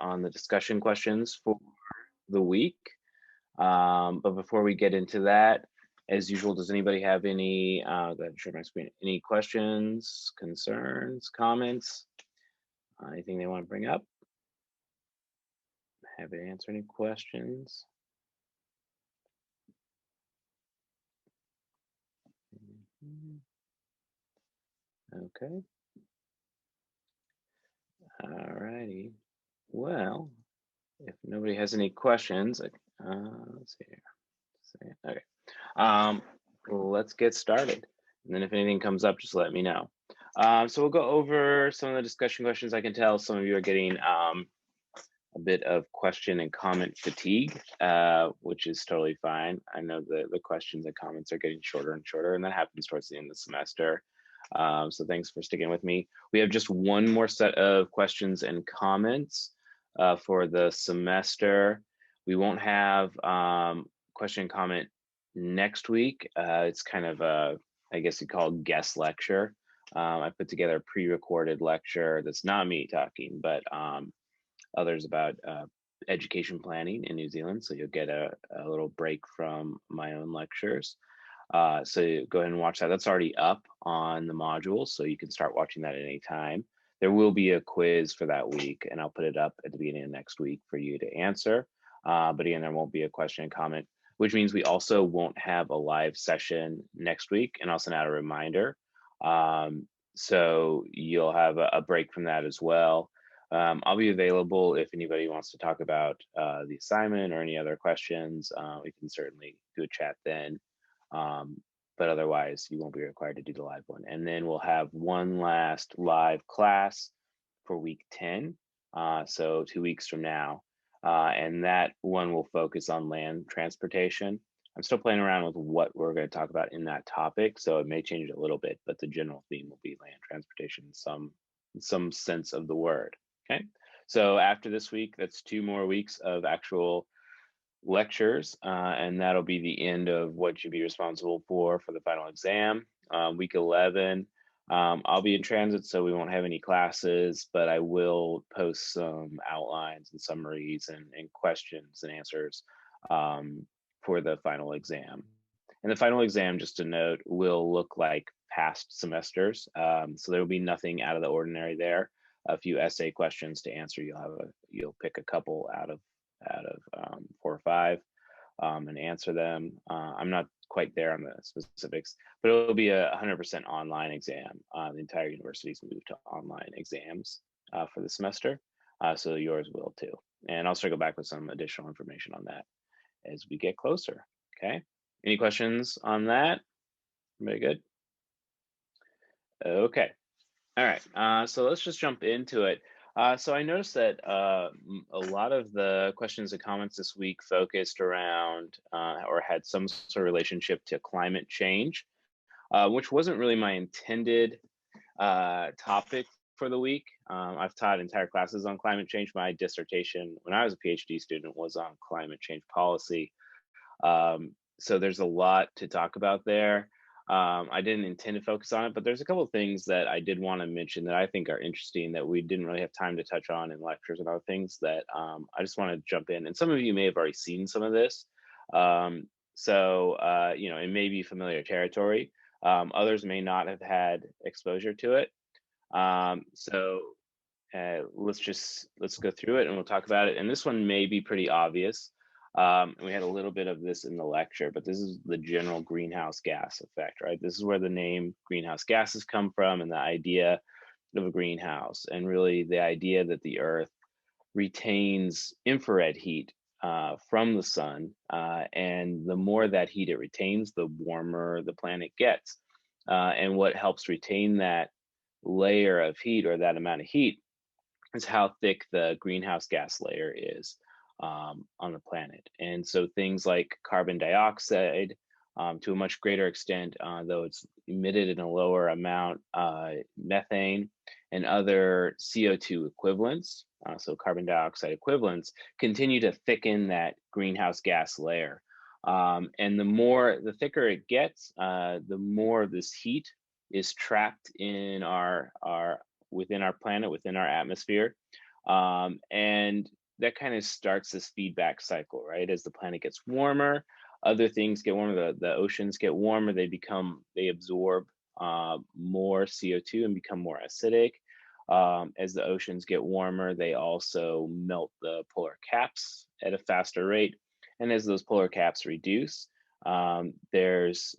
on the discussion questions for the week. But before we get into that, as usual, does anybody have any, go ahead and share my screen, any questions, concerns, comments, anything they want to bring up? Happy to answer any questions. Okay. All righty. Well, if nobody has any questions, let's see here. Okay. Let's get started. And then if anything comes up, just let me know. So we'll go over some of the discussion questions. I can tell some of you are getting a bit of question and comment fatigue, which is totally fine. I know the questions and comments are getting shorter and shorter, and that happens towards the end of the semester. So thanks for sticking with me. We have just one more set of questions and comments for the semester. We won't have question and comment next week. It's kind of a, I guess you call it guest lecture. I put together a pre-recorded lecture that's not me talking, but others about education planning in New Zealand. So you'll get a little break from my own lectures. So go ahead and watch that. That's already up on the module, so you can start watching that at any time. There will be a quiz for that week, and I'll put it up at the beginning of next week for you to answer. But again, there won't be a question and comment, which means we also won't have a live session next week, and I'll send out a reminder. So you'll have a break from that as well. I'll be available if anybody wants to talk about the assignment or any other questions. We can certainly do a chat then. But otherwise, you won't be required to do the live one. And then we'll have one last live class for week 10, so 2 weeks from now. And that one will focus on land transportation. I'm still playing around with what we're going to talk about in that topic, so it may change a little bit, but the general theme will be land transportation in some sense of the word. Okay, so after this week, that's 2 more weeks of actual lectures, and that'll be the end of what you'll be responsible for the final exam. Week 11, I'll be in transit, so we won't have any classes, but I will post some outlines and summaries and questions and answers for the final exam. And the final exam, just to note, will look like past semesters. So there will be nothing out of the ordinary there. A few essay questions to answer. You'll pick a couple out of 4 or 5 and answer them. I'm not quite there on the specifics, but it'll be a 100% online exam. The entire university's moved to online exams for the semester, so yours will too. And I'll circle back with some additional information on that as we get closer. Okay. Any questions on that? Very good. Okay. All right. So let's just jump into it. So I noticed that a lot of the questions and comments this week focused around or had some sort of relationship to climate change, which wasn't really my intended topic for the week. I've taught entire classes on climate change. My dissertation when I was a PhD student was on climate change policy. So there's a lot to talk about there. I didn't intend to focus on it, but there's a couple of things that I did want to mention that I think are interesting that we didn't really have time to touch on in lectures and other things that I just want to jump in. And some of you may have already seen some of this. So, you know, it may be familiar territory. Others may not have had exposure to it. Let's go through it and we'll talk about it. And this one may be pretty obvious. We had a little bit of this in the lecture, but this is the general greenhouse gas effect, right? This is where the name greenhouse gases come from and the idea of a greenhouse, and really the idea that the Earth retains infrared heat from the sun, and the more that heat it retains, the warmer the planet gets. And what helps retain that layer of heat or that amount of heat is how thick the greenhouse gas layer is on the planet. And so things like carbon dioxide, to a much greater extent, though it's emitted in a lower amount, methane and other CO2 equivalents, so carbon dioxide equivalents, continue to thicken that greenhouse gas layer. And the thicker it gets, the more of this heat is trapped in within our planet, within our atmosphere. And that kind of starts this feedback cycle, right? As the planet gets warmer, other things get warmer. The oceans get warmer. They absorb more CO2 and become more acidic. As the oceans get warmer, they also melt the polar caps at a faster rate. And as those polar caps reduce, there's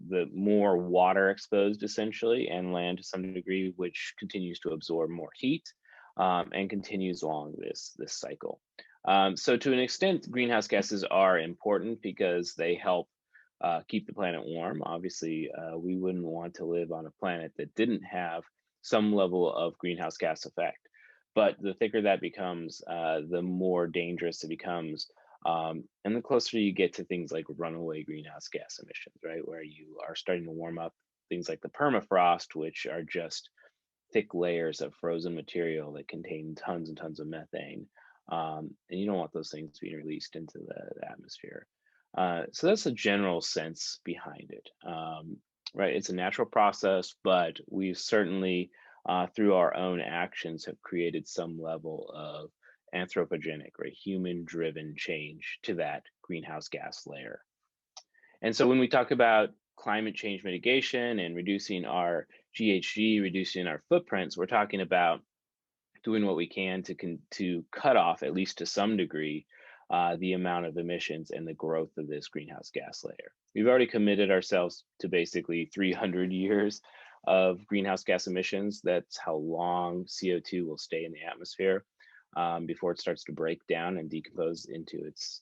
the more water exposed essentially, and land to some degree, which continues to absorb more heat, and continues along this cycle. So to an extent, greenhouse gases are important because they help keep the planet warm. Obviously, we wouldn't want to live on a planet that didn't have some level of greenhouse gas effect. But the thicker that becomes, the more dangerous it becomes. And the closer you get to things like runaway greenhouse gas emissions, right? Where you are starting to warm up things like the permafrost, which are just thick layers of frozen material that contain tons and tons of methane. And you don't want those things being released into the atmosphere. So that's a general sense behind it, right? It's a natural process, but we've certainly, through our own actions, have created some level of anthropogenic, right, human-driven change to that greenhouse gas layer. And so when we talk about climate change mitigation and reducing our GHG, reducing our footprints, we're talking about doing what we can to cut off, at least to some degree, the amount of emissions and the growth of this greenhouse gas layer. We've already committed ourselves to basically 300 years of greenhouse gas emissions. That's how long CO2 will stay in the atmosphere before it starts to break down and decompose into its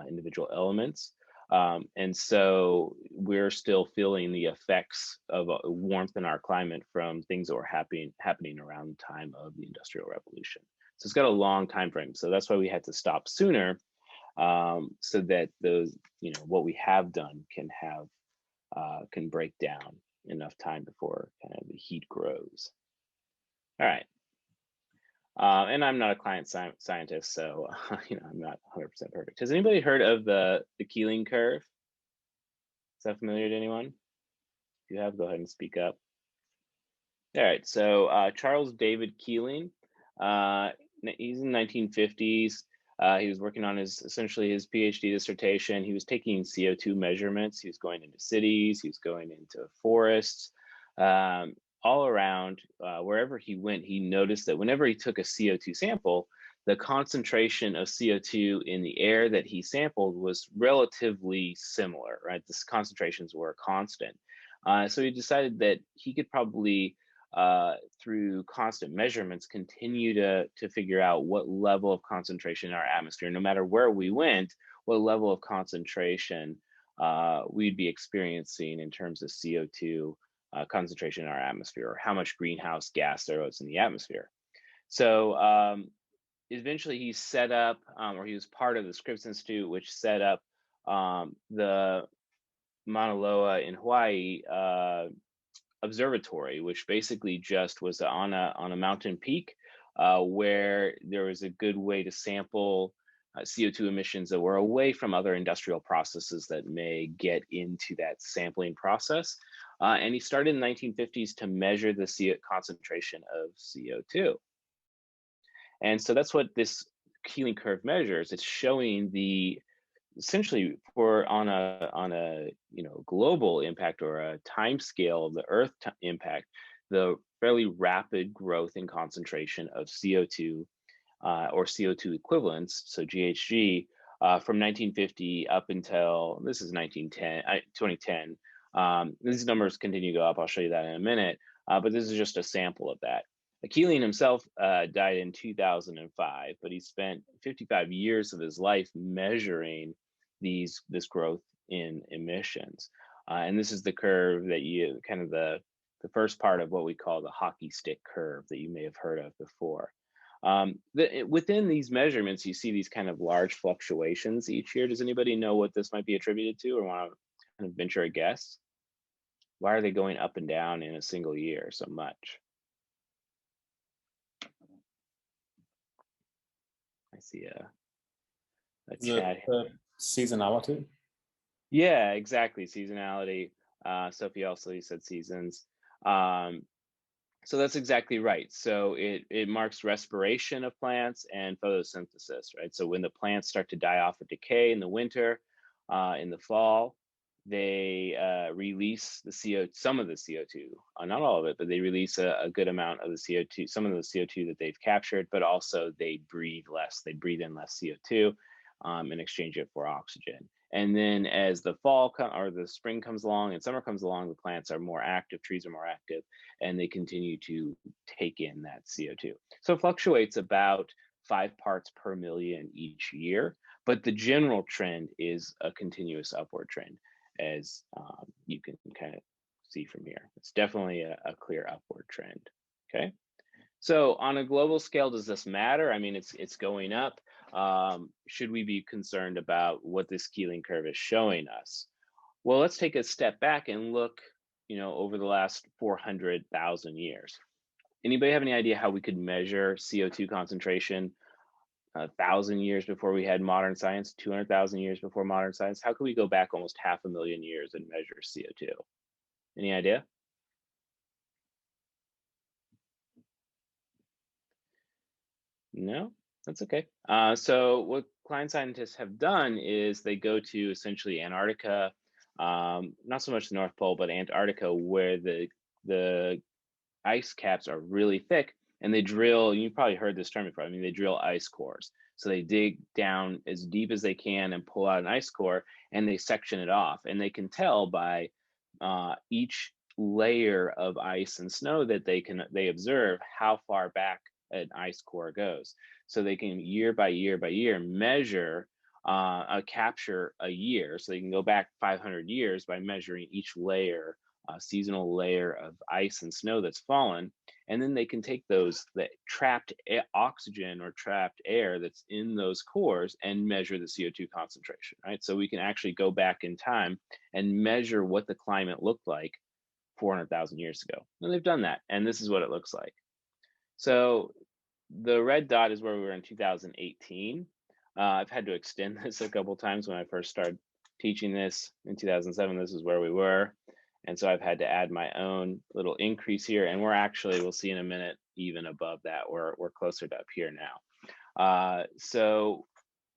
individual elements. And so we're still feeling the effects of warmth in our climate from things that were happening around the time of the Industrial Revolution. So it's got a long time frame. So that's why we had to stop sooner, so that those, what we have done can break down enough time before kind of the heat grows. All right. And I'm not a climate scientist, so I'm not 100% perfect. Has anybody heard of the Keeling curve? Is that familiar to anyone? If you have, go ahead and speak up. All right, so Charles David Keeling, he's in the 1950s. He was working on essentially his PhD dissertation. He was taking CO2 measurements. He was going into cities. He was going into forests. All around, wherever he went, he noticed that whenever he took a CO2 sample, the concentration of CO2 in the air that he sampled was relatively similar, right? The concentrations were constant. So he decided that he could probably, through constant measurements, continue to figure out what level of concentration in our atmosphere, no matter where we went, what level of concentration we'd be experiencing in terms of CO2 concentration in our atmosphere, or how much greenhouse gas there was in the atmosphere. So eventually he set up, or he was part of the Scripps Institute, which set up the Mauna Loa in Hawaii observatory, which basically just was on a mountain peak, where there was a good way to sample CO2 emissions that were away from other industrial processes that may get into that sampling process. And he started in the 1950s to measure the concentration of CO2. And so that's what this Keeling curve measures. It's showing essentially on a global impact, or a time scale of the Earth impact, the fairly rapid growth in concentration of CO2, or CO2 equivalents, so GHG, from 1950 up until, this is 2010. These numbers continue to go up. I'll show you that in a minute, but this is just a sample of that. Keeling himself died in 2005, but he spent 55 years of his life measuring this growth in emissions. And this is the curve that kind of the first part of what we call the hockey stick curve that you may have heard of before. Within these measurements, you see these kind of large fluctuations each year. Does anybody know what this might be attributed to, or want to kind of venture a guess? Why are they going up and down in a single year so much? I see a chat. Seasonality? Yeah, exactly. Seasonality. Sophie also said seasons. So that's exactly right. So it marks respiration of plants and photosynthesis, right? So when the plants start to die off or decay in the winter, in the fall, they release the CO, some of the CO2, not all of it, but they release a good amount of the CO2, some of the CO2 that they've captured, but also they breathe less. They breathe in less CO2 and exchange it for oxygen. And then as the or the spring comes along and summer comes along, the plants are more active, trees are more active, and they continue to take in that CO2. So it fluctuates about 5 parts per million each year, but the general trend is a continuous upward trend, as you can kind of see from here. It's definitely a clear upward trend. Okay. So on a global scale, does this matter? I mean, it's going up. Should we be concerned about what this Keeling curve is showing us? Well, let's take a step back and look, over the last 400,000 years. Anybody have any idea how we could measure CO2 concentration 1,000 years before we had modern science, 200,000 years before modern science? How could we go back almost 500,000 years and measure CO2? Any idea? No, that's okay. So what Klein scientists have done is they go to essentially Antarctica, not so much the North Pole, but Antarctica, where the ice caps are really thick, and they drill. You probably heard this term before. I mean, they drill ice cores. So they dig down as deep as they can and pull out an ice core, and they section it off. And they can tell by each layer of ice and snow that they observe how far back an ice core goes. So they can year by year by year measure capture a year. So they can go back 500 years by measuring each layer, seasonal layer of ice and snow that's fallen, and then they can take those that trapped oxygen or trapped air that's in those cores and measure the CO2 concentration, right? So we can actually go back in time and measure what the climate looked like 400,000 years ago. And they've done that, and this is what it looks like. So the red dot is where we were in 2018. I've had to extend this a couple times. When I first started teaching this in 2007, this is where we were. And so I've had to add my own little increase here. And we're actually, we'll see in a minute, even above that. We're closer to up here now. So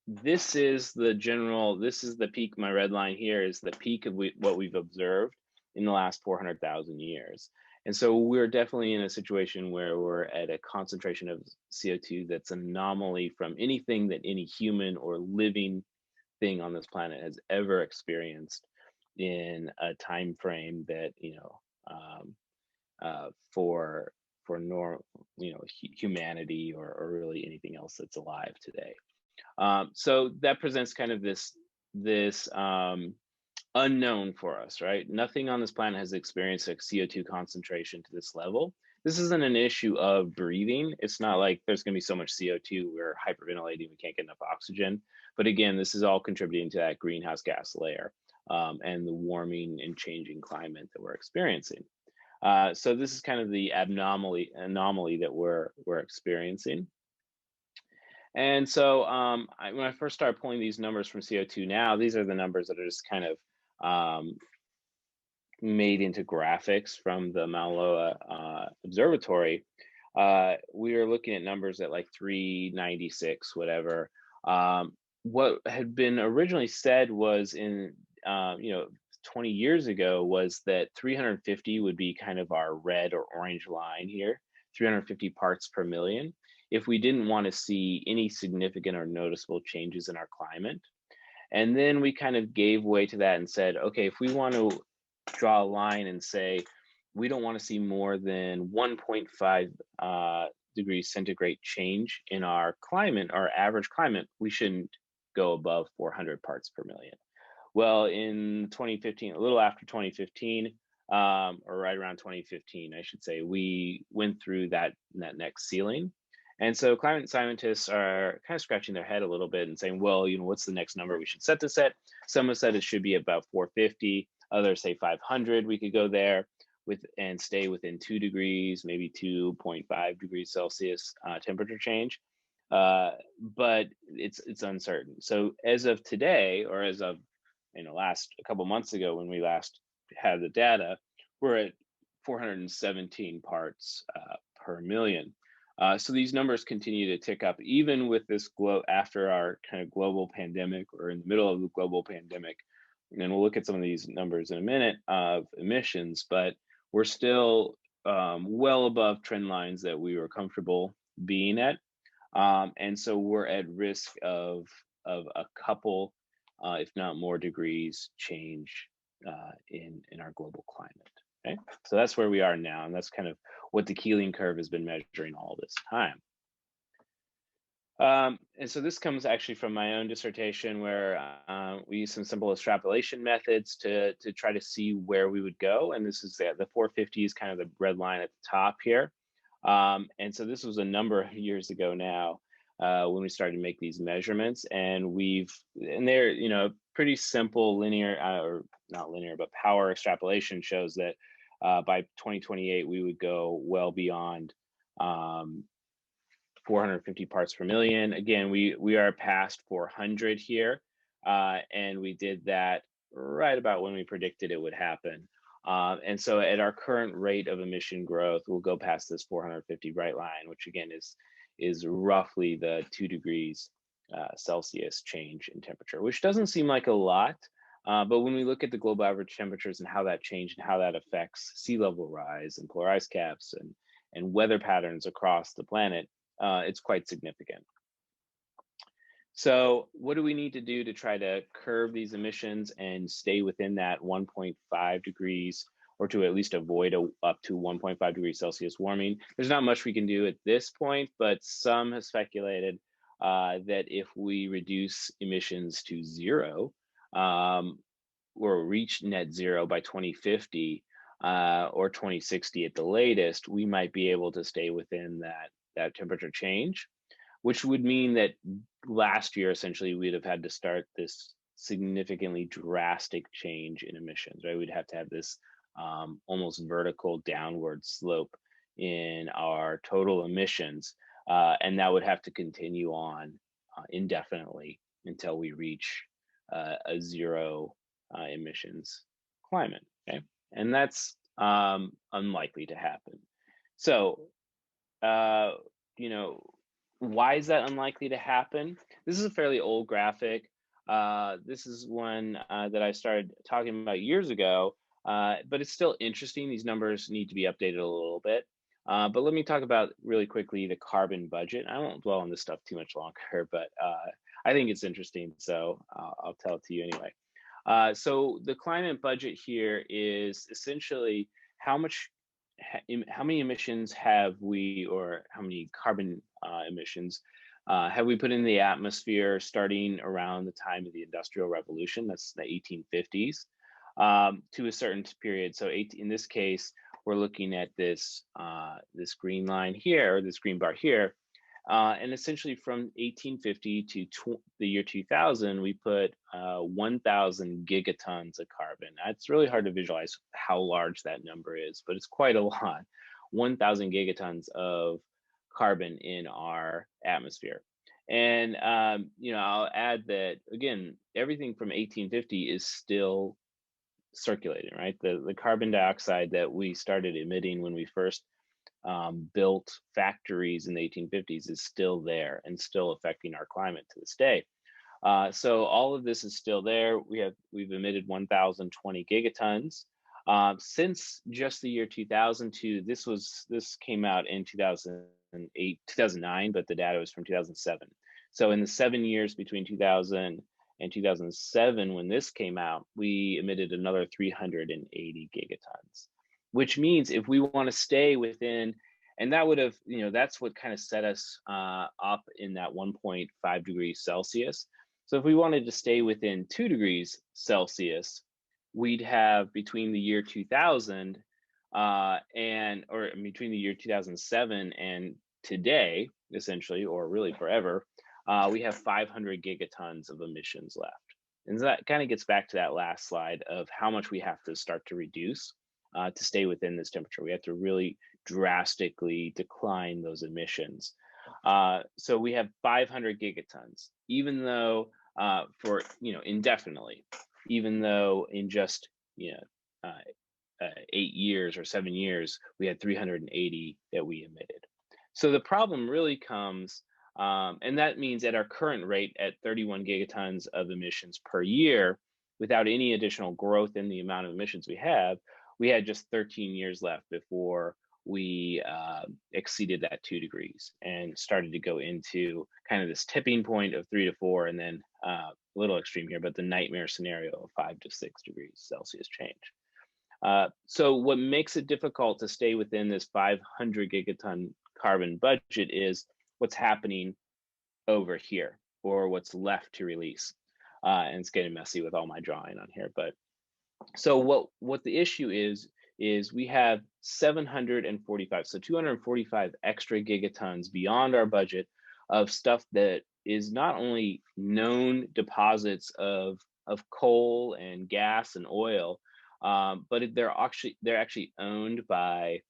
this is this is the peak. My red line here is the peak of what we've observed in the last 400,000 years. And so we're definitely in a situation where we're at a concentration of CO2 that's an anomaly from anything that any human or living thing on this planet has ever experienced in a time frame that, for humanity or really anything else that's alive today. So that presents kind of this unknown for us, right? Nothing on this planet has experienced a CO2 concentration to this level. This isn't an issue of breathing. It's not like there's going to be so much CO2 we're hyperventilating, we can't get enough oxygen. But again, this is all contributing to that greenhouse gas layer and the warming and changing climate that we're experiencing. So this is kind of the anomaly that we're experiencing. And so when I first started pulling these numbers from CO2 now, these are the numbers that are just kind of made into graphics from the Mauna Loa Observatory. We were looking at numbers at like 396, whatever. What had been originally said was 20 years ago was that 350 would be kind of our red or orange line here, 350 parts per million, if we didn't want to see any significant or noticeable changes in our climate. And then we kind of gave way to that and said, okay, if we want to draw a line and say, we don't want to see more than 1.5 degrees centigrade change in our climate, our average climate, we shouldn't go above 400 parts per million. Well, in 2015, a little after 2015, or right around 2015, I should say, we went through that next ceiling. And so climate scientists are kind of scratching their head a little bit and saying, well, what's the next number we should set this at? Some have said it should be about 450. Others say 500. We could go there and stay within 2 degrees, maybe 2.5 degrees Celsius temperature change. But it's uncertain. So as of today, or as of last a couple months ago when we last had the data, we're at 417 parts per million. So these numbers continue to tick up, even with this after our kind of global pandemic, or in the middle of the global pandemic. And we'll look at some of these numbers in a minute of emissions, but we're still well above trend lines that we were comfortable being at. And so we're at risk of a couple, if not more, degrees change in our global climate. Okay, so that's where we are now, and that's kind of what the Keeling curve has been measuring all this time. And so this comes actually from my own dissertation, where we use some simple extrapolation methods to try to see where we would go. And this is the 450 is kind of the red line at the top here. And so this was a number of years ago now when we started to make these measurements, and they're, you know, pretty simple linear, or not linear, but power extrapolation shows that by 2028 we would go well beyond 450 parts per million. Again, we are past 400 here, and we did that right about when we predicted it would happen. And so at our current rate of emission growth, we'll go past this 450 bright line, which again is roughly the 2 degrees Celsius change in temperature, which doesn't seem like a lot. But when we look at the global average temperatures and how that changed and how that affects sea level rise and polar ice caps and weather patterns across the planet, it's quite significant. So what do we need to do to try to curb these emissions and stay within that 1.5 degrees, or to at least avoid up to 1.5 degrees Celsius warming? There's not much we can do at this point, but some have speculated that if we reduce emissions to zero, or reach net zero by 2050 or 2060 at the latest, we might be able to stay within that temperature change, which would mean that last year, essentially, we'd have had to start this significantly drastic change in emissions, right? We'd have to have this almost vertical downward slope in our total emissions, and that would have to continue on indefinitely until we reach a zero emissions climate, okay? And that's unlikely to happen. So, you know, why is that unlikely to happen? This is a fairly old graphic. This is one that I started talking about years ago, but it's still interesting. These numbers need to be updated a little bit. But let me talk about really quickly the carbon budget. I won't dwell on this stuff too much longer, but I think it's interesting, so I'll tell it to you anyway. So the climate budget here is essentially how many emissions have we, or how many carbon emissions have we put in the atmosphere starting around the time of the Industrial Revolution, that's the 1850s, to a certain period. So in this case, we're looking at this green line here, or this green bar here, and essentially from 1850 to the year 2000, we put 1,000 gigatons of carbon. It's really hard to visualize how large that number is, but it's quite a lot. 1,000 gigatons of carbon in our atmosphere. And you know, I'll add that again, everything from 1850 is still circulating, right? The carbon dioxide that we started emitting when we first built factories in the 1850s is still there and still affecting our climate to this day. So all of this is still there. We've emitted 1,020 gigatons since just the year 2002. This came out in 2008, 2009, but the data was from 2007. So in the 7 years between 2000 and 2007, when this came out, we emitted another 380 gigatons. Which means if we want to stay within, and that would have, you know, that's what kind of set us up in that 1.5 degrees Celsius. So if we wanted to stay within 2 degrees Celsius, we'd have between the year 2000 or between the year 2007 and today, essentially, or really forever, we have 500 gigatons of emissions left. And that kind of gets back to that last slide of how much we have to start to reduce to stay within this temperature. We have to really drastically decline those emissions. So we have 500 gigatons, even though for, you know, indefinitely, even though in just, you know, 8 years or 7 years, we had 380 that we emitted. So the problem really comes, and that means at our current rate at 31 gigatons of emissions per year, without any additional growth in the amount of emissions we had just 13 years left before we exceeded that 2 degrees and started to go into kind of this tipping point of 3 to 4, and then a little extreme here, but the nightmare scenario of 5 to 6 degrees Celsius change. So what makes it difficult to stay within this 500 gigaton carbon budget is what's happening over here, or what's left to release. And it's getting messy with all my drawing on here, but so what the issue is we have 745, so 245 extra gigatons beyond our budget of stuff that is not only known deposits of coal and gas and oil, but they're actually owned by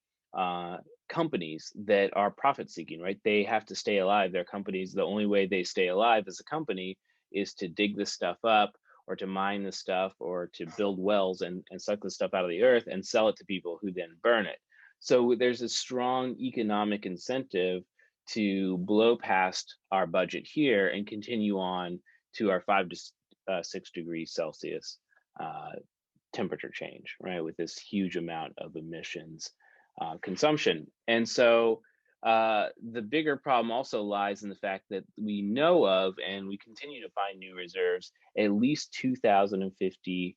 companies that are profit seeking, right? They have to stay alive. They're companies. The only way they stay alive as a company is to dig this stuff up, or to mine the stuff, or to build wells and suck the stuff out of the earth and sell it to people who then burn it. So there's a strong economic incentive to blow past our budget here and continue on to our 5 to 6 degrees Celsius temperature change, right? With this huge amount of emissions consumption. And so the bigger problem also lies in the fact that we know of, and we continue to find new reserves, at least 2,050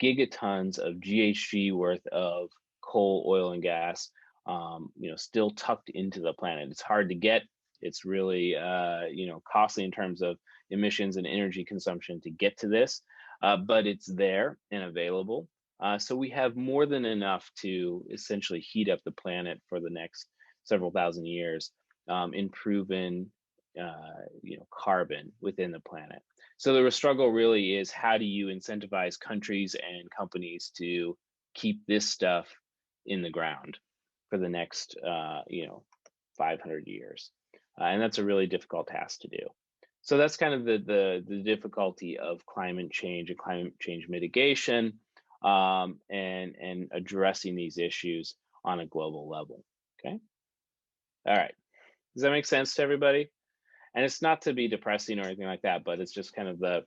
gigatons of GHG worth of coal, oil, and gas, still tucked into the planet. It's hard to get. It's really, costly in terms of emissions and energy consumption to get to this, but it's there and available. So we have more than enough to essentially heat up the planet for the next several thousand years in proven carbon within the planet. So the struggle really is, how do you incentivize countries and companies to keep this stuff in the ground for the next 500 years? And that's a really difficult task to do. So that's kind of the difficulty of climate change and climate change mitigation, and addressing these issues on a global level. Okay. All right. Does that make sense to everybody? And it's not to be depressing or anything like that, but it's just kind of the,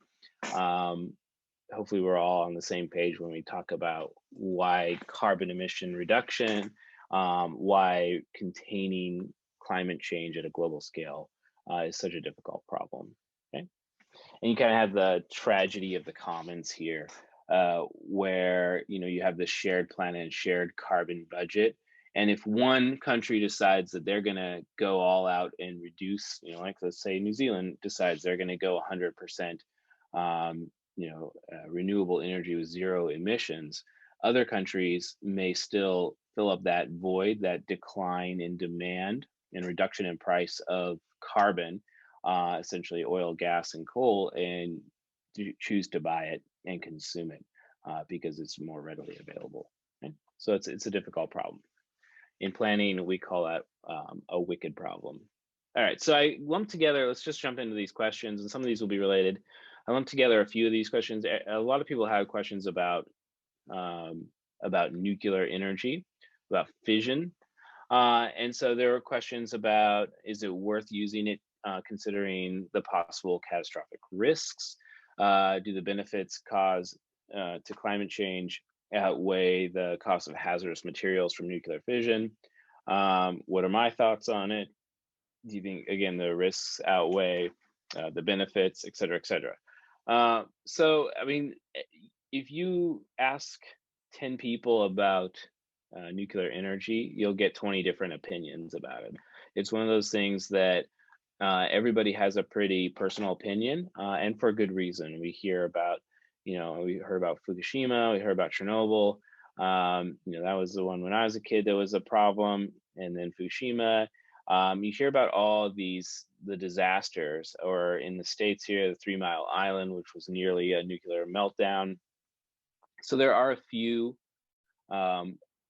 hopefully we're all on the same page when we talk about why carbon emission reduction, why containing climate change at a global scale is such a difficult problem. Okay. And you kind of have the tragedy of the commons here, where you have the shared planet and shared carbon budget. And if one country decides that they're going to go all out and reduce, like let's say New Zealand decides they're going to go 100%, renewable energy with zero emissions, other countries may still fill up that void, that decline in demand and reduction in price of carbon, essentially oil, gas, and coal, and choose to buy it and consume it because it's more readily available. Okay? So it's a difficult problem. In planning, we call that a wicked problem. All right, so I lumped together, let's just jump into these questions, and some of these will be related. I lumped together a few of these questions. A lot of people have questions about nuclear energy, about fission. And so there were questions about, is it worth using it considering the possible catastrophic risks? Do the benefits to climate change outweigh the cost of hazardous materials from nuclear fission? What are my thoughts on it? Do you think, again, the risks outweigh the benefits, et cetera, et cetera? So, I mean, if you ask 10 people about nuclear energy, you'll get 20 different opinions about it. It's one of those things that everybody has a pretty personal opinion, and for good reason. We hear about, we heard about Fukushima, we heard about Chernobyl. That was the one when I was a kid that was a problem, and then Fukushima. You hear about all of the disasters, or in the States here, the 3 Mile Island, which was nearly a nuclear meltdown. So there are a few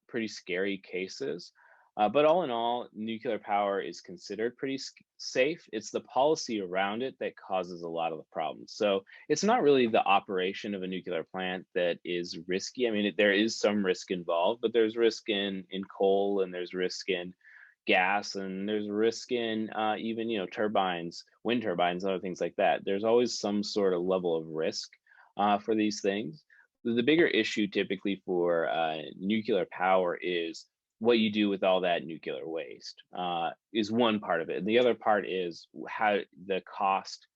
pretty scary cases, but all in all, nuclear power is considered pretty safe. It's the policy around it that causes a lot of the problems. So it's not really the operation of a nuclear plant that is risky. I mean, there is some risk involved, but there's risk in coal, and there's risk in gas, and there's risk in even turbines, wind turbines, other things like that. There's always some sort of level of risk for these things. The bigger issue typically for nuclear power is what you do with all that nuclear waste is one part of it. And the other part is how the cost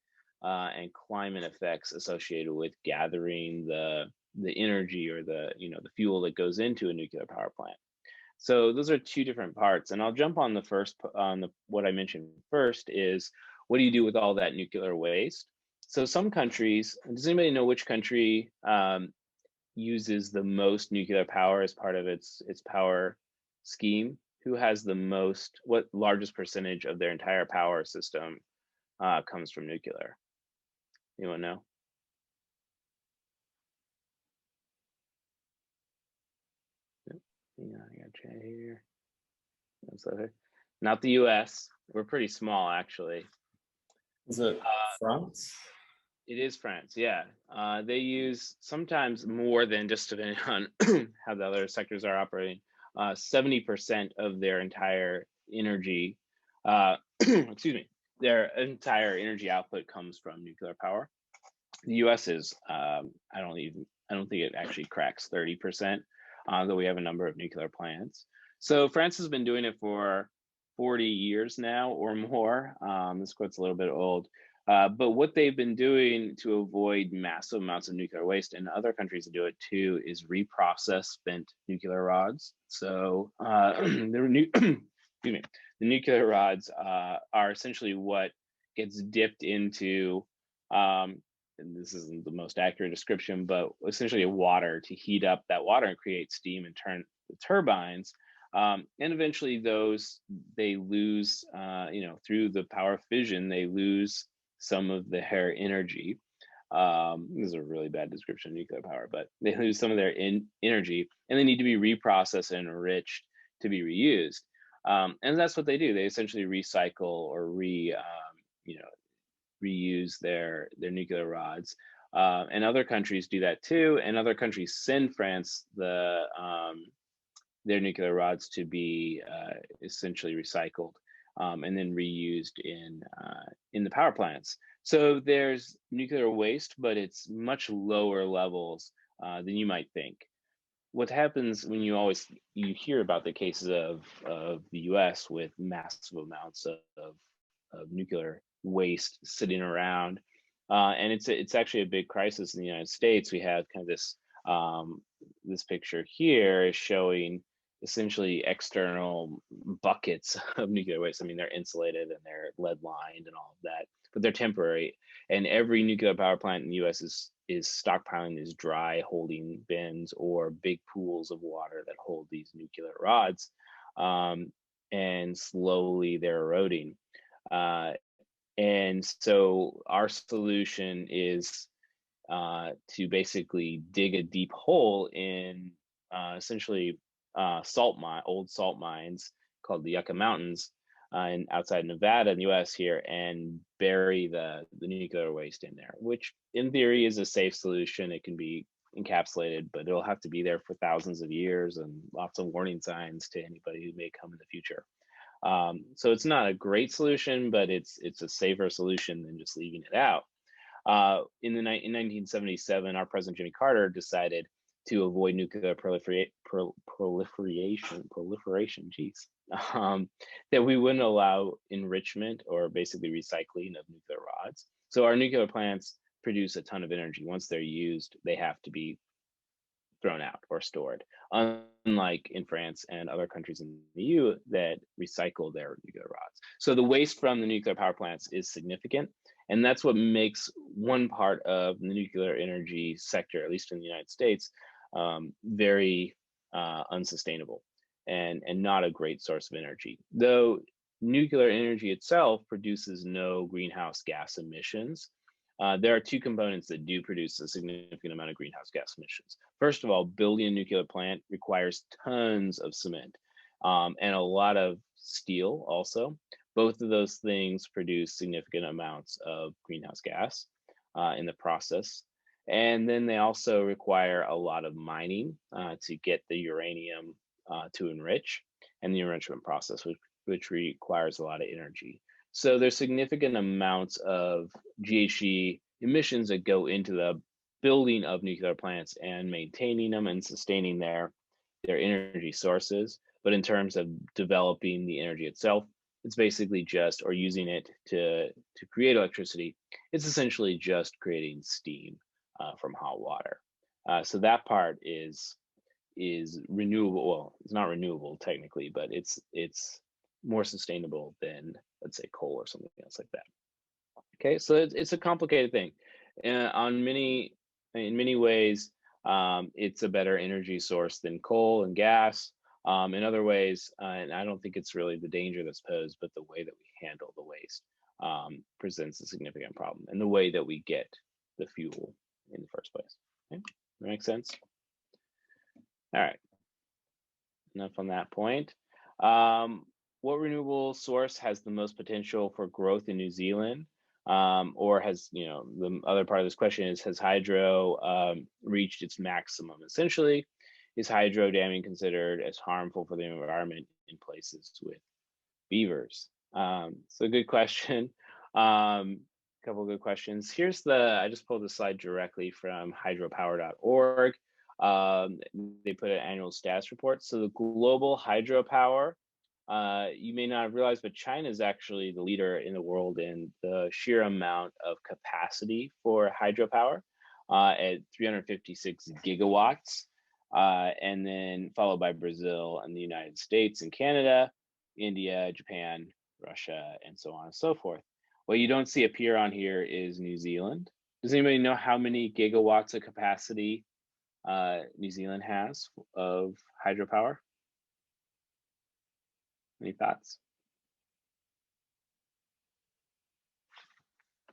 and climate effects associated with gathering the energy, or the fuel that goes into a nuclear power plant. So those are two different parts. And I'll jump on the first on the what I mentioned first is, what do you do with all that nuclear waste? So some countries, does anybody know which country uses the most nuclear power as part of its power scheme? Who has the most, what largest percentage of their entire power system comes from nuclear? Anyone know? Yeah, I got chat here. That's okay. Not the US. We're pretty small, actually. Is it France? It is France, yeah. They use sometimes more than, just depending on how the other sectors are operating, 70% of their entire energy, excuse me, their entire energy output comes from nuclear power. The US is, I don't think it actually cracks 30%, though we have a number of nuclear plants. So France has been doing it for 40 years now or more. This quote's a little bit old. But what they've been doing to avoid massive amounts of nuclear waste, and other countries that do it too, is reprocess spent nuclear rods. So excuse me, the nuclear rods are essentially what gets dipped into, and this isn't the most accurate description, but essentially water to heat up that water and create steam and turn the turbines. And eventually they lose, through the power of fission, they lose some of their energy. This is a really bad description of nuclear power, but they lose some of their energy, and they need to be reprocessed and enriched to be reused. And that's what they do. They essentially recycle or reuse their nuclear rods. And other countries do that too. And other countries send France their nuclear rods to be essentially recycled and then reused in the power plants. So there's nuclear waste, but it's much lower levels than you might think. What happens when you hear about the cases of the U.S. with massive amounts of nuclear waste sitting around, and it's actually a big crisis in the United States. We have kind of this picture here is showing essentially external buckets of nuclear waste. I mean, they're insulated and they're lead lined and all of that, but they're temporary. And every nuclear power plant in the U.S. is stockpiling these dry holding bins or big pools of water that hold these nuclear rods, and slowly they're eroding. And so our solution is to basically dig a deep hole in essentially old salt mines called the Yucca Mountains outside Nevada in the US here, and bury the nuclear waste in there, which in theory is a safe solution. It can be encapsulated, but it'll have to be there for thousands of years and lots of warning signs to anybody who may come in the future. So it's not a great solution, but it's a safer solution than just leaving it out. In 1977, our President Jimmy Carter decided to avoid nuclear proliferation, geez, that we wouldn't allow enrichment or basically recycling of nuclear rods. So our nuclear plants produce a ton of energy. Once they're used, they have to be thrown out or stored, unlike in France and other countries in the EU that recycle their nuclear rods. So the waste from the nuclear power plants is significant, and that's what makes one part of the nuclear energy sector, at least in the United States, very unsustainable and not a great source of energy. Though nuclear energy itself produces no greenhouse gas emissions, there are two components that do produce a significant amount of greenhouse gas emissions. First of all, building a nuclear plant requires tons of cement and a lot of steel also. Both of those things produce significant amounts of greenhouse gas in the process. And then they also require a lot of mining to get the uranium to enrich, and the enrichment process, which requires a lot of energy. So there's significant amounts of GHG emissions that go into the building of nuclear plants and maintaining them and sustaining their energy sources. But in terms of developing the energy itself, it's basically just, or using it to create electricity, it's essentially just creating steam from hot water. So that part is renewable. Well, it's not renewable technically, but it's more sustainable than, let's say, coal or something else like that. Okay, so it's a complicated thing. In many ways, it's a better energy source than coal and gas. In other ways, and I don't think it's really the danger that's posed, but the way that we handle the waste presents a significant problem, and the way that we get the fuel in the first place. Okay, that makes sense. All right, enough on that point. What renewable source has the most potential for growth in New Zealand? Or has, the other part of this question is, has hydro reached its maximum? Essentially, is hydro damming considered as harmful for the environment in places with beavers? So good question. Couple of good questions. Here's I just pulled the slide directly from hydropower.org. They put an annual status report. So the global hydropower, you may not have realized, but China is actually the leader in the world in the sheer amount of capacity for hydropower at 356 gigawatts, and then followed by Brazil and the United States and Canada, India, Japan, Russia, and so on and so forth. What you don't see appear on here is New Zealand. Does anybody know how many gigawatts of capacity New Zealand has of hydropower? Any thoughts?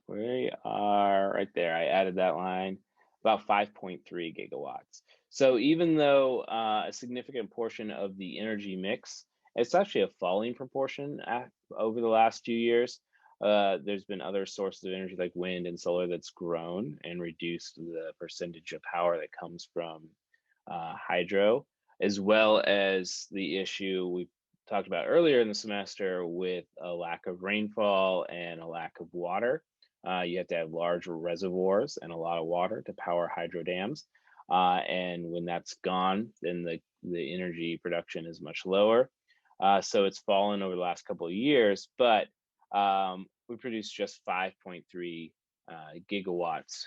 We are right there. I added that line, about 5.3 gigawatts. So even though a significant portion of the energy mix, it's actually a falling proportion over the last few years. There's been other sources of energy like wind and solar that's grown and reduced the percentage of power that comes from hydro, as well as the issue we talked about earlier in the semester with a lack of rainfall and a lack of water. You have to have large reservoirs and a lot of water to power hydro dams. And when that's gone, then the energy production is much lower. So it's fallen over the last couple of years, but we produce just 5.3 gigawatts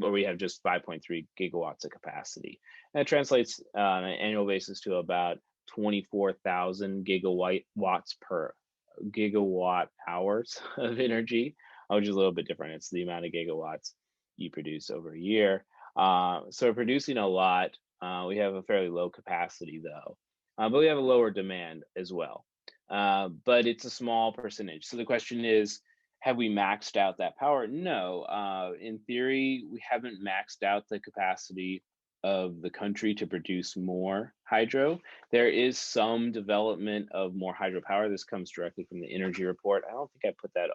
or we have just 5.3 gigawatts of capacity. And that translates on an annual basis to about 24,000 gigawatts per gigawatt hours of energy, which is a little bit different. It's the amount of gigawatts you produce over a year. So we're producing a lot. We have a fairly low capacity though, but we have a lower demand as well. But it's a small percentage. So the question is, have we maxed out that power? No. In theory, we haven't maxed out the capacity of the country to produce more hydro. There is some development of more hydropower. This comes directly from the energy report. I don't think I put that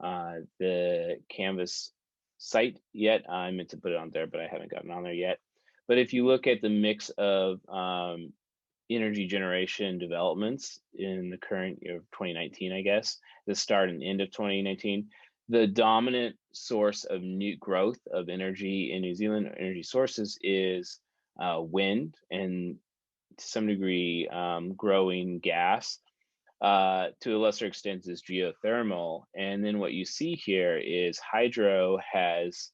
on the Canvas site yet. I meant to put it on there, but I haven't gotten on there yet. But if you look at the mix of energy generation developments in the current year of 2019, I guess, the start and end of 2019, the dominant source of new growth of energy in New Zealand, energy sources, is wind, and to some degree growing gas. To a lesser extent is geothermal. And then what you see here is hydro has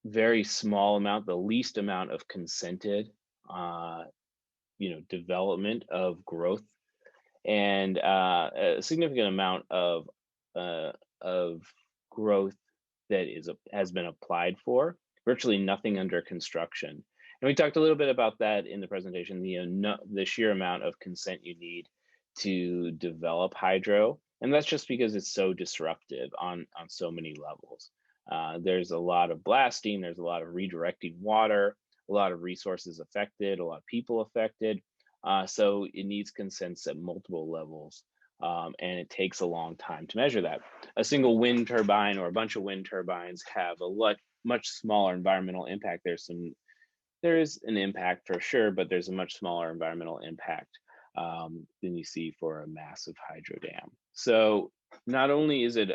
very small amount, the least amount of consented development of growth, and a significant amount of growth that has been applied for, virtually nothing under construction. And we talked a little bit about that in the presentation, the sheer amount of consent you need to develop hydro. And that's just because it's so disruptive on so many levels. There's a lot of blasting, there's a lot of redirecting water, a lot of resources affected, a lot of people affected. So it needs consents at multiple levels and it takes a long time to measure that. A single wind turbine or a bunch of wind turbines have a much smaller environmental impact. There is an impact for sure, but there's a much smaller environmental impact than you see for a massive hydro dam. So not only is it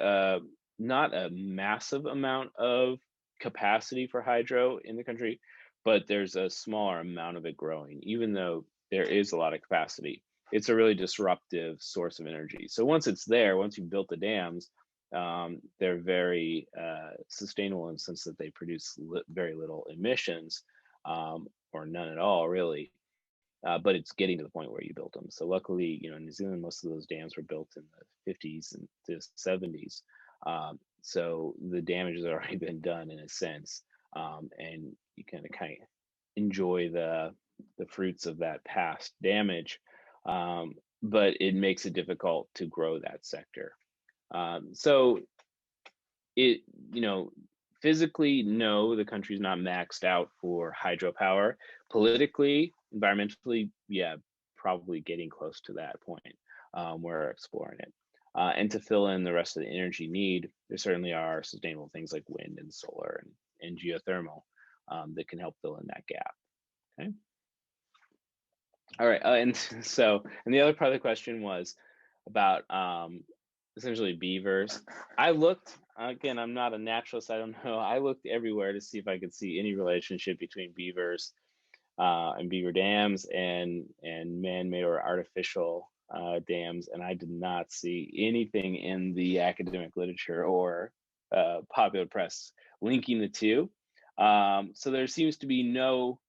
not a massive amount of capacity for hydro in the country, but there's a smaller amount of it growing, even though there is a lot of capacity. It's a really disruptive source of energy. So once it's there, once you've built the dams, they're very sustainable in the sense that they produce very little emissions, or none at all, really. But it's getting to the point where you built them. So luckily, in New Zealand, most of those dams were built in the 50s and the 70s. So the damage has already been done in a sense, and you kind of enjoy the fruits of that past damage, but it makes it difficult to grow that sector. So it, physically, no, the country's not maxed out for hydropower. Politically, environmentally, yeah, probably getting close to that point. We're exploring it. And to fill in the rest of the energy need, there certainly are sustainable things like wind and solar and geothermal that can help fill in that gap. Okay. All right. And the other part of the question was about essentially beavers. I looked, again, I'm not a naturalist, I don't know. I looked everywhere to see if I could see any relationship between beavers and beaver dams and man-made or artificial dams, and I did not see anything in the academic literature or popular press linking the two. So there seems to be no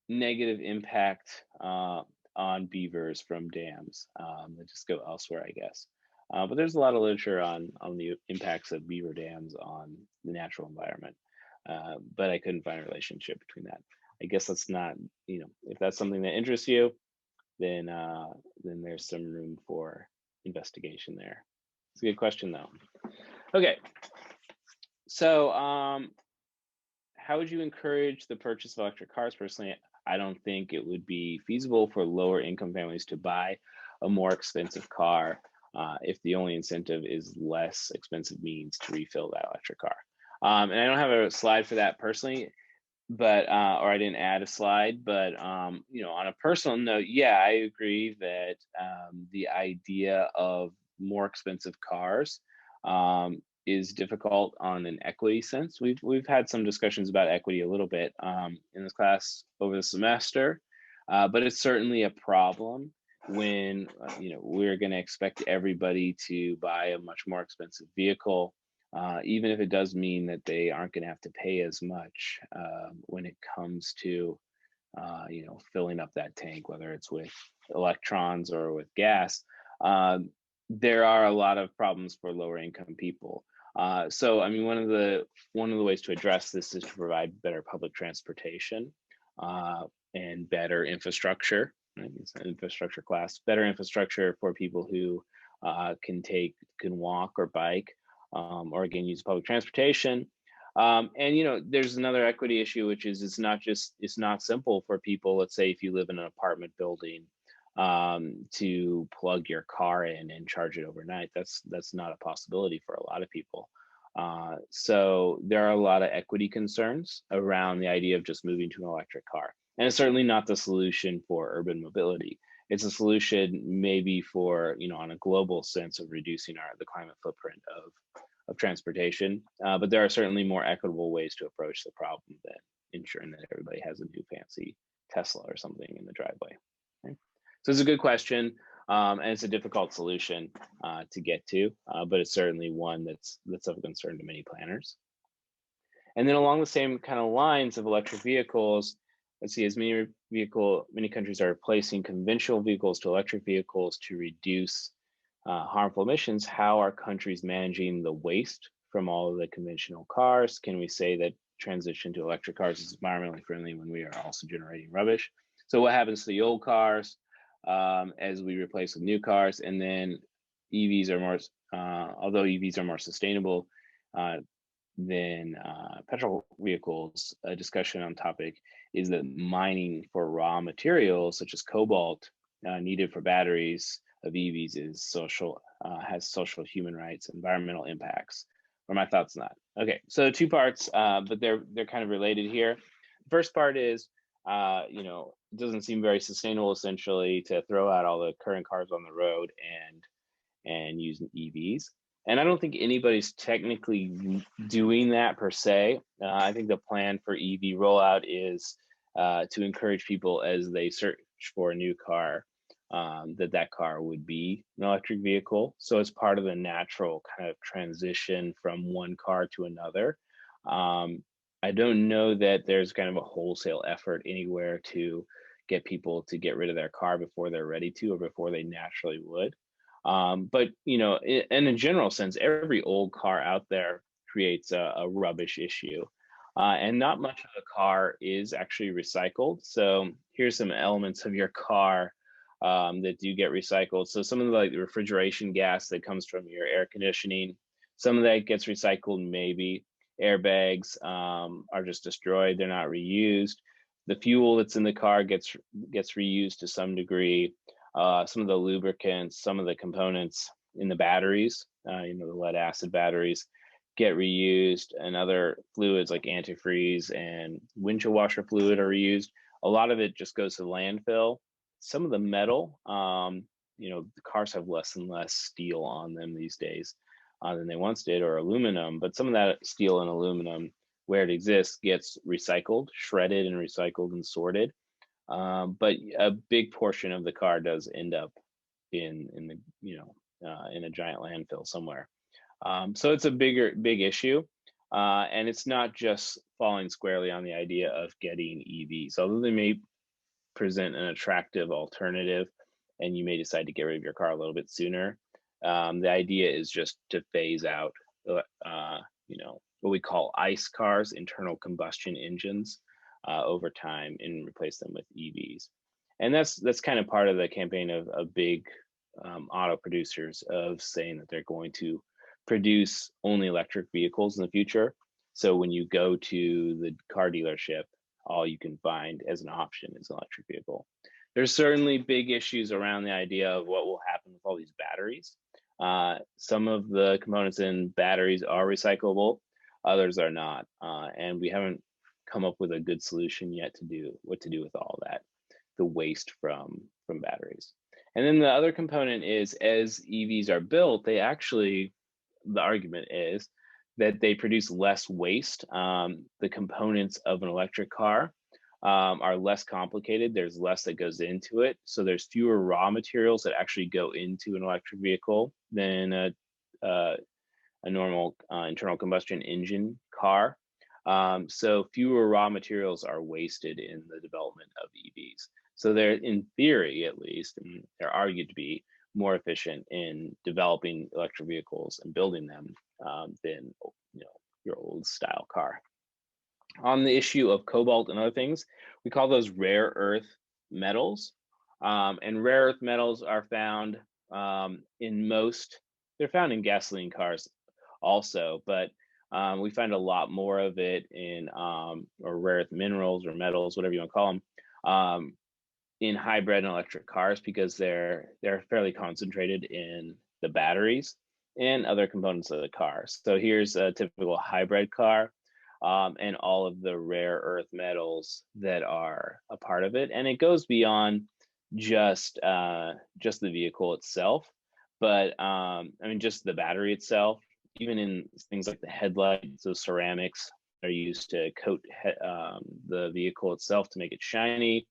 negative impact on beavers from dams. They just go elsewhere, I guess. But there's a lot of literature on the impacts of beaver dams on the natural environment, but I couldn't find a relationship between that. I guess that's not, if that's something that interests you, then there's some room for investigation there. It's a good question though. Okay, so how would you encourage the purchase of electric cars? Personally, I don't think it would be feasible for lower income families to buy a more expensive car if the only incentive is less expensive means to refill that electric car. And I don't have a slide for that personally, but or I didn't add a slide, but on a personal note, yeah, I agree that the idea of more expensive cars is difficult on an equity sense. We've had some discussions about equity a little bit in this class over the semester, but it's certainly a problem when we're going to expect everybody to buy a much more expensive vehicle, even if it does mean that they aren't going to have to pay as much when it comes to filling up that tank, whether it's with electrons or with gas. There are a lot of problems for lower income people. So I mean, one of the ways to address this is to provide better public transportation and better infrastructure. It's an infrastructure class. Better infrastructure for people who can walk or bike, or again use public transportation. And there's another equity issue, which is it's not simple for people. Let's say if you live in an apartment building, to plug your car in and charge it overnight. That's not a possibility for a lot of people. So there are a lot of equity concerns around the idea of just moving to an electric car. And it's certainly not the solution for urban mobility. It's a solution maybe for, on a global sense of reducing the climate footprint of transportation. But there are certainly more equitable ways to approach the problem than ensuring that everybody has a new fancy Tesla or something in the driveway. Okay? So it's a good question, and it's a difficult solution to get to, but it's certainly one that's of concern to many planners. And then along the same kind of lines of electric vehicles, let's see, as many countries are replacing conventional vehicles to electric vehicles to reduce harmful emissions, how are countries managing the waste from all of the conventional cars? Can we say that transition to electric cars is environmentally friendly when we are also generating rubbish? So what happens to the old cars as we replace with new cars? And then EVs are more, although EVs are more sustainable than petrol vehicles, a discussion on topic is that mining for raw materials such as cobalt needed for batteries, of EVs is social, has social, human rights, environmental impacts. What are my thoughts on that? Okay, so two parts, but they're kind of related here. The first part is, it doesn't seem very sustainable essentially to throw out all the current cars on the road and use EVs. And I don't think anybody's technically doing that per se. I think the plan for EV rollout is to encourage people as they search for a new car, that car would be an electric vehicle. So it's part of the natural kind of transition from one car to another. I don't know that there's kind of a wholesale effort anywhere to get people to get rid of their car before they're ready to or before they naturally would. But in a general sense, every old car out there creates a rubbish issue. And not much of the car is actually recycled. So here's some elements of your car that do get recycled. So some of the refrigeration gas that comes from your air conditioning, some of that gets recycled maybe. Airbags are just destroyed, they're not reused. The fuel that's in the car gets reused to some degree. Some of the lubricants, some of the components in the batteries, the lead acid batteries, get reused, and other fluids like antifreeze and windshield washer fluid are reused. A lot of it just goes to the landfill. Some of the metal, the cars have less and less steel on them these days than they once did, or aluminum, but some of that steel and aluminum, where it exists, gets recycled, shredded and recycled and sorted. But a big portion of the car does end up in a giant landfill somewhere. So it's a big issue, and it's not just falling squarely on the idea of getting EVs, although they may present an attractive alternative, and you may decide to get rid of your car a little bit sooner. The idea is just to phase out, what we call ICE cars, internal combustion engines, over time and replace them with EVs. And that's kind of part of the campaign of big auto producers of saying that they're going to produce only electric vehicles in the future. So when you go to the car dealership, all you can find as an option is an electric vehicle. There's certainly big issues around the idea of what will happen with all these batteries. Some of the components in batteries are recyclable, others are not, and we haven't come up with a good solution yet to do what to do with all that, the waste from batteries. And then the other component is, as EVs are built, the argument is that they produce less waste. The components of an electric car are less complicated. There's less that goes into it. So there's fewer raw materials that actually go into an electric vehicle than a normal internal combustion engine car. So fewer raw materials are wasted in the development of EVs. So they're, in theory at least, and they're argued to be more efficient in developing electric vehicles and building them than your old style car. On the issue of cobalt and other things, we call those rare earth metals. And rare earth metals are found they're found in gasoline cars also, but we find a lot more of it in, or rare earth minerals or metals, whatever you want to call them, in hybrid and electric cars, because they're fairly concentrated in the batteries and other components of the car. So here's a typical hybrid car, and all of the rare earth metals that are a part of it. And it goes beyond just the vehicle itself, but just the battery itself. Even in things like the headlights, those ceramics are used to coat the vehicle itself to make it shiny.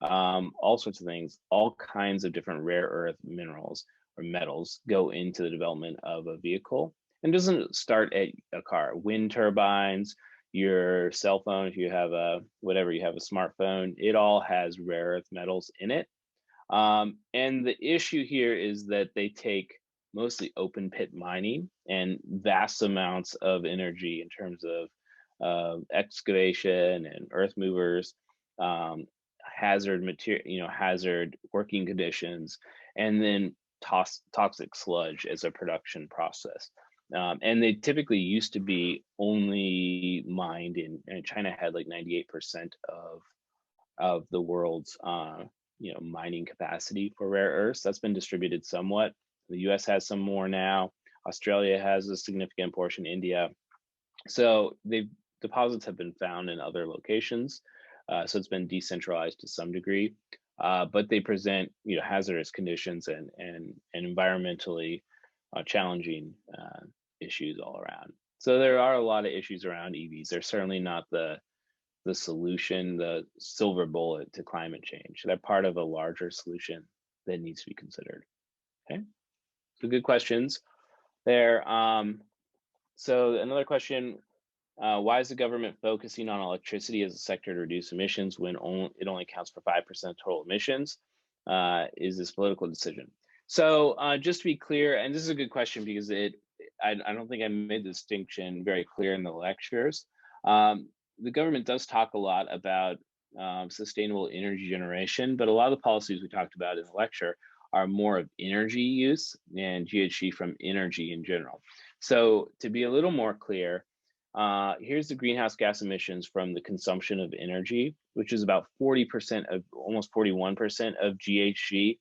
All sorts of things, all kinds of different rare earth minerals or metals go into the development of a vehicle. And doesn't start at a car. Wind turbines, your cell phone, if you have a smartphone, it all has rare earth metals in it. And the issue here is that they take mostly open pit mining and vast amounts of energy in terms of excavation and earth movers, hazard material, hazard working conditions, and then toxic sludge as a production process. And they typically used to be only mined and China had like 98% of the world's mining capacity for rare earths. That's been distributed somewhat. The US has some more now. Australia has a significant portion, India. So deposits have been found in other locations. So it's been decentralized to some degree, but they present hazardous conditions and environmentally challenging issues all around. So there are a lot of issues around EVs. They're certainly not the solution, the silver bullet to climate change. They're part of a larger solution that needs to be considered. Okay, so good questions there. So another question, why is the government focusing on electricity as a sector to reduce emissions when it only accounts for 5% of total emissions? Is this political decision? So just to be clear, and this is a good question because I don't think I made the distinction very clear in the lectures. The government does talk a lot about sustainable energy generation, but a lot of the policies we talked about in the lecture are more of energy use and GHG from energy in general. So to be a little more clear, here's the greenhouse gas emissions from the consumption of energy, which is about 40% of, almost 41% of GHG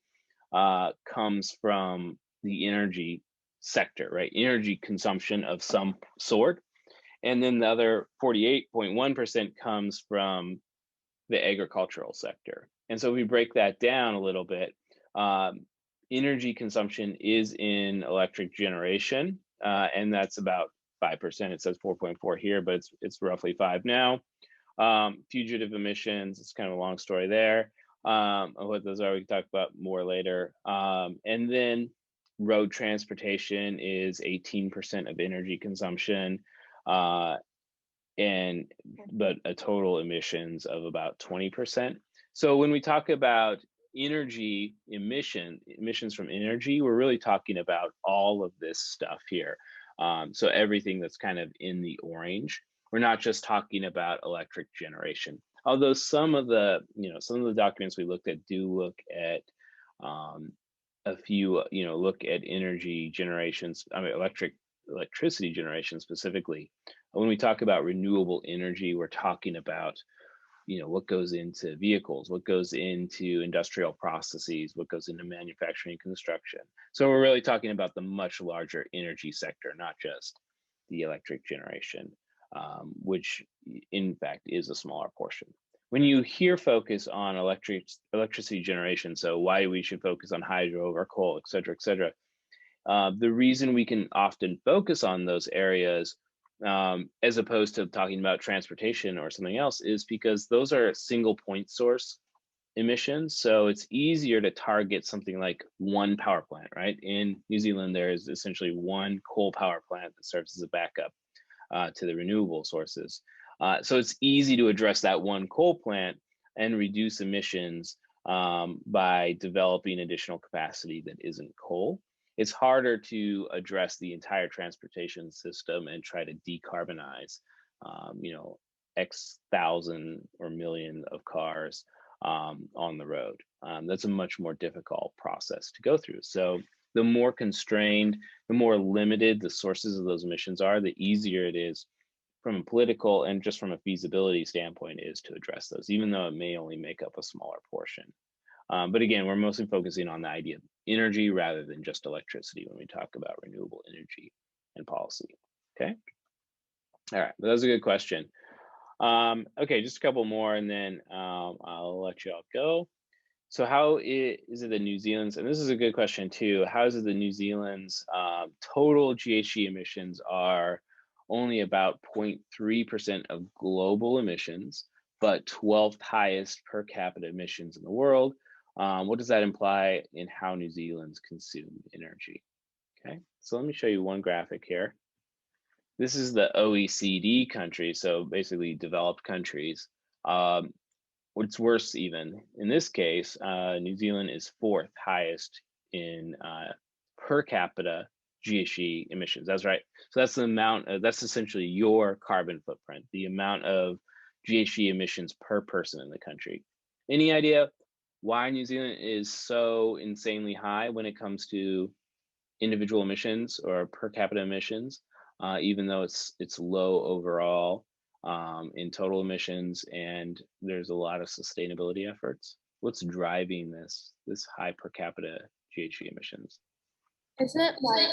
comes from the energy sector, right? Energy consumption of some sort. And then the other 48.1% comes from the agricultural sector. And so if we break that down a little bit, energy consumption is in electric generation, and that's about 5%. It says 4.4 here, but it's roughly 5 now. Fugitive emissions, it's kind of a long story there. What those are, we can talk about more later. And then road transportation is 18% of energy consumption, but a total emissions of about 20%. So when we talk about energy emissions from energy, we're really talking about all of this stuff here. So everything that's kind of in the orange. We're not just talking about electric generation. Although some of the documents we looked at do look at a few, look at energy generations, electricity generation specifically. When we talk about renewable energy, we're talking about what goes into vehicles, what goes into industrial processes, what goes into manufacturing and construction. So we're really talking about the much larger energy sector, not just the electric generation, which in fact is a smaller portion. When you hear focus on electricity generation, so why we should focus on hydro or coal, et cetera, the reason we can often focus on those areas as opposed to talking about transportation or something else is because those are single point source emissions. So it's easier to target something like one power plant, right? In New Zealand, there is essentially one coal power plant that serves as a backup to the renewable sources. So it's easy to address that one coal plant and reduce emissions by developing additional capacity that isn't coal. It's harder to address the entire transportation system and try to decarbonize, X thousand or million of cars on the road. That's a much more difficult process to go through. So the more constrained, the more limited the sources of those emissions are, the easier it is from a political and just from a feasibility standpoint is to address those, even though it may only make up a smaller portion. But again, we're mostly focusing on the idea of energy rather than just electricity when we talk about renewable energy and policy. Okay. All right, but that was a good question. Okay, just a couple more and then I'll let you all go. So how is it the New Zealand's, and this is a good question too, how is it the New Zealand's total GHG emissions are only about 0.3% of global emissions, but 12th highest per capita emissions in the world? What does that imply in how New Zealand's consume energy? Okay, so let me show you one graphic here. This is the OECD countries, so basically developed countries. What's worse even, in this case, New Zealand is 4th highest in per capita GHG emissions. That's right. So that's the amount, that's essentially your carbon footprint, the amount of GHG emissions per person in the country. Any idea why New Zealand is so insanely high when it comes to individual emissions or per capita emissions, even though it's low overall in total emissions and there's a lot of sustainability efforts? what's driving this high per capita GHG emissions? Is it like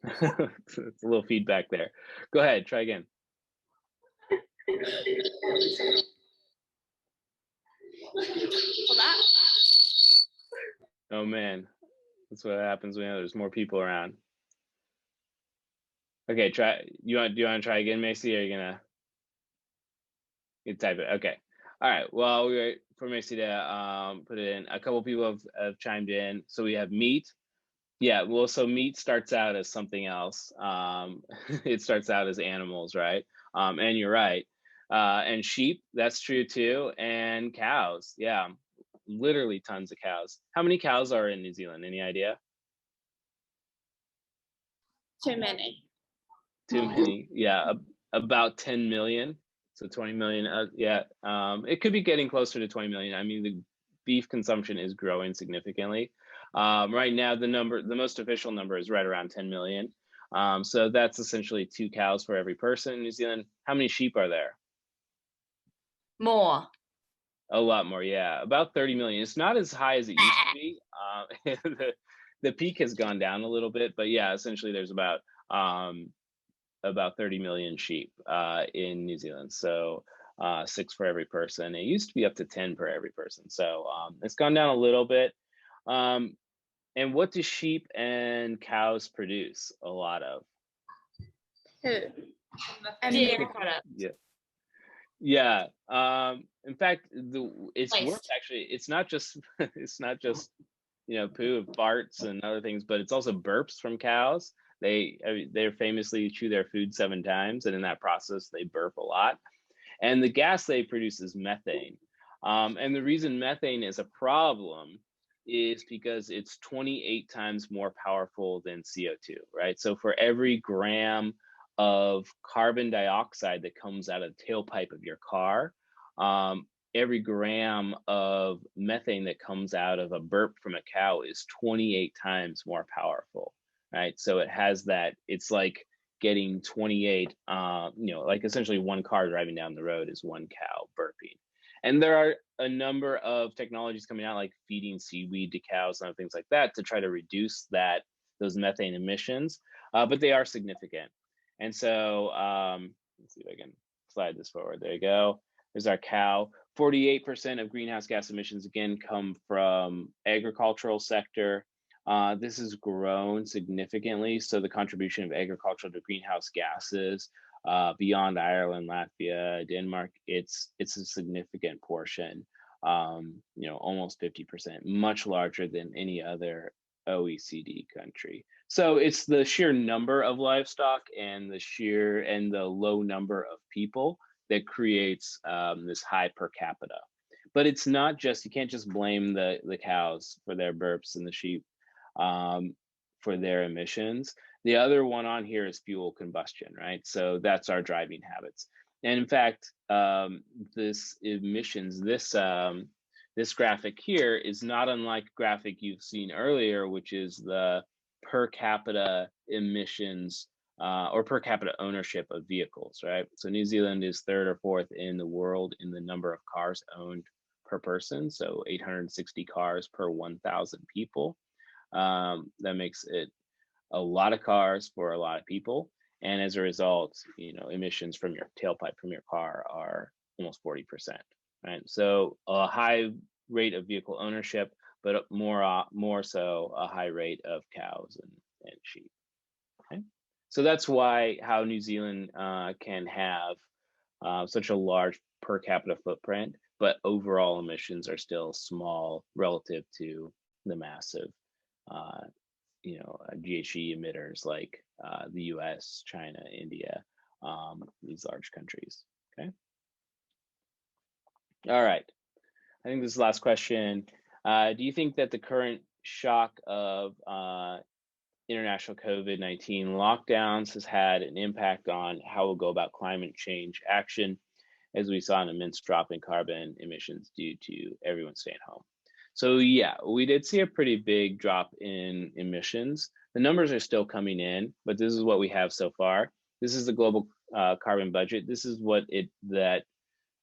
It's a little feedback there. Go ahead, try again. that? Oh man, that's what happens when there's more people around. Okay, try. Do you want to try again, Macy? Or are you gonna type it? Okay. All right. Well, we wait for Macy to put it in. A couple people have chimed in. So we have meat. Yeah. Well, so meat starts out as something else. It starts out as animals, right? And you're right. And sheep, that's true too. And cows, yeah, literally tons of cows. How many cows are in New Zealand? Any idea? Too many. Too many. Yeah, about 10 million. So 20 million. Yeah, it could be getting closer to 20 million. I mean, the beef consumption is growing significantly. Right now, the most official number is right around 10 million. So that's essentially 2 cows for every person in New Zealand. How many sheep are there? More. A lot more, yeah. About 30 million. It's not as high as it used to be. The peak has gone down a little bit, but yeah, essentially there's about 30 million sheep in New Zealand. So 6 for every person. It used to be up to 10 per every person. So it's gone down a little bit. And what do sheep and cows produce a lot of? Who? Dairy products. Yeah. Yeah. In fact, it's Waste. worse actually. It's not just poo, farts and other things, but it's also burps from cows. They're famously chew their food 7 times, and in that process they burp a lot. And the gas they produce is methane. And the reason methane is a problem is because it's 28 times more powerful than CO2, right? So for every gram of carbon dioxide that comes out of the tailpipe of your car, every gram of methane that comes out of a burp from a cow is 28 times more powerful, right? So it has that, it's like getting 28, like essentially one car driving down the road is one cow burping. And there are a number of technologies coming out, like feeding seaweed to cows and other things like that, to try to reduce those methane emissions, but they are significant. And so let's see if I can slide this forward. There you go. There's our cow. 48% of greenhouse gas emissions, again, come from agricultural sector. This has grown significantly. So the contribution of agriculture to greenhouse gases beyond Ireland, Latvia, Denmark, it's a significant portion, almost 50%, much larger than any other OECD country. So it's the sheer number of livestock and the low number of people that creates this high per capita. But it's not just, you can't just blame the cows for their burps and the sheep for their emissions. The other one on here is fuel combustion, right? So that's our driving habits. And in fact, this emissions, this graphic here is not unlike a graphic you've seen earlier, which is the per capita emissions or per capita ownership of vehicles, right? So New Zealand is 3rd or 4th in the world in the number of cars owned per person. So 860 cars per 1,000 people. That makes it a lot of cars for a lot of people. And as a result, emissions from your tailpipe from your car are almost 40%, right? So a high rate of vehicle ownership, but more so a high rate of cows and sheep. Okay, so that's how New Zealand can have such a large per capita footprint, but overall emissions are still small relative to the massive GHG emitters like the US, China, India, these large countries. Okay. All right. I think this is the last question. Do you think that the current shock of international COVID-19 lockdowns has had an impact on how we'll go about climate change action, as we saw an immense drop in carbon emissions due to everyone staying home? So yeah, we did see a pretty big drop in emissions. The numbers are still coming in, but this is what we have so far. This is the global carbon budget. This is what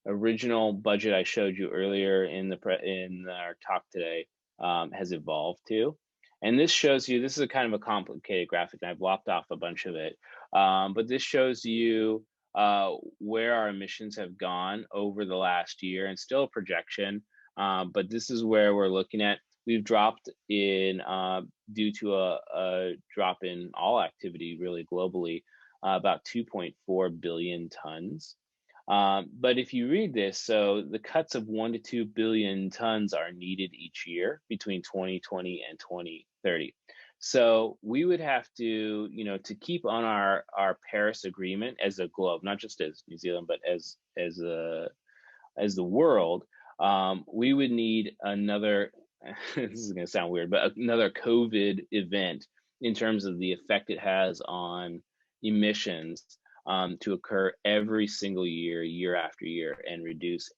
original budget I showed you earlier in our talk today has evolved to. And this shows you, this is a kind of a complicated graphic, and I've lopped off a bunch of it. But this shows you where our emissions have gone over the last year, and still a projection. But this is where we're looking at. We've dropped in, due to a drop in all activity really globally, about 2.4 billion tons. But if you read this, so the cuts of 1 to 2 billion tons are needed each year between 2020 and 2030. So we would have to, to keep on our Paris Agreement as a globe, not just as New Zealand, but as the world, we would need another, this is going to sound weird, but another COVID event in terms of the effect it has on emissions to occur every single year, year after year, and reduce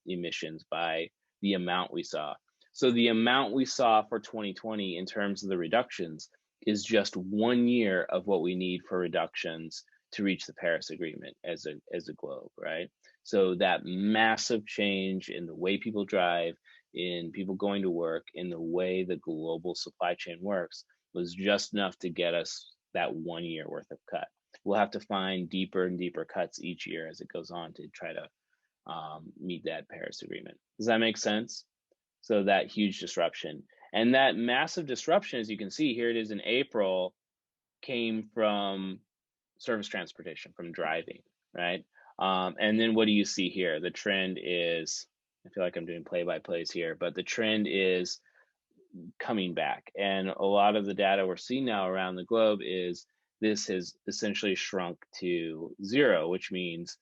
emissions by the amount we saw. So the amount we saw for 2020 in terms of the reductions is just 1 year of what we need for reductions to reach the Paris Agreement as a globe, right? So that massive change in the way people drive, in people going to work, in the way the global supply chain works was just enough to get us that 1 year worth of cut. We'll have to find deeper and deeper cuts each year as it goes on to try to meet that Paris Agreement. Does that make sense? So that huge disruption, and that massive disruption, as you can see here, it is in April, came from service transportation, from driving, right? And then what do you see here? The trend is, I feel like I'm doing play-by-plays here, but the trend is coming back. And a lot of the data we're seeing now around the globe is this has essentially shrunk to zero, which means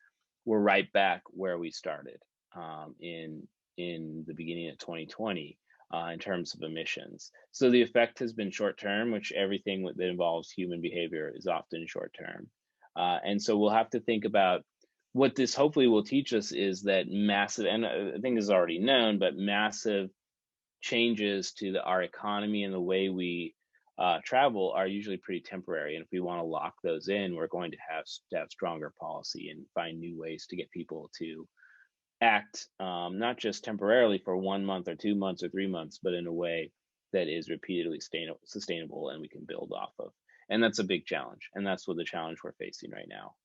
we're right back where we started in the beginning of 2020 in terms of emissions. So the effect has been short-term, which everything that involves human behavior is often short-term. And so we'll have to think about what this hopefully will teach us is that massive, and I think this is already known, but massive changes to our economy and the way we travel are usually pretty temporary. And if we want to lock those in, we're going to have stronger policy and find new ways to get people to act, not just temporarily for 1 month or 2 months or 3 months, but in a way that is repeatedly sustainable and we can build off of. And that's a big challenge. And that's what the challenge we're facing right now,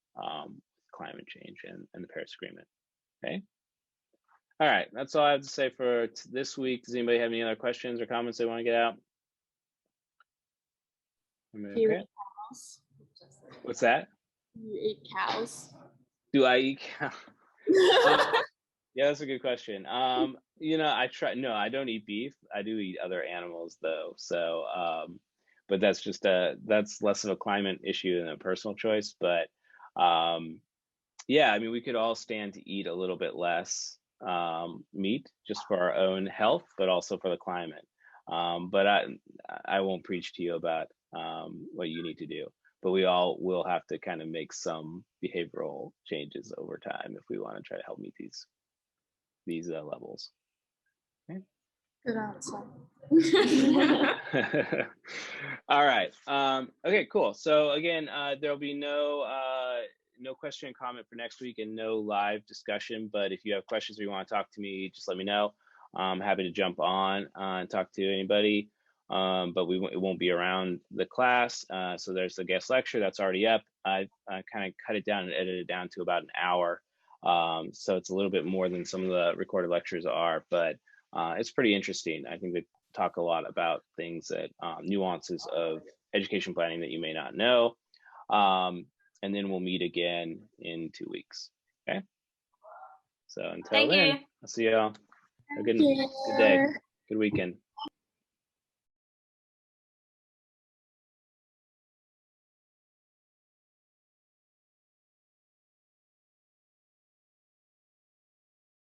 climate change and the Paris Agreement. Okay. All right. That's all I have to say for this week. Does anybody have any other questions or comments they want to get out? Okay. What's that? You eat cows. Do I eat cows? Yeah, that's a good question. I try. No, I don't eat beef. I do eat other animals though. So, but that's just that's less of a climate issue than a personal choice. But yeah, I mean, we could all stand to eat a little bit less meat just for our own health, but also for the climate. But I won't preach to you about what you need to do. But we all will have to kind of make some behavioral changes over time if we want to try to help meet these levels. Okay. Good answer. All right. Okay, cool. So again, there'll be no question and comment for next week and no live discussion. But if you have questions or you want to talk to me, just let me know. I'm happy to jump on and talk to anybody. But it won't be around the class. So there's the guest lecture that's already up. I kind of cut it down and edited it down to about an hour. So it's a little bit more than some of the recorded lectures are, but it's pretty interesting. I think they talk a lot about things that nuances of education planning that you may not know. And then we'll meet again in 2 weeks. Okay. So until then, I'll see y'all. Have a good day, good weekend.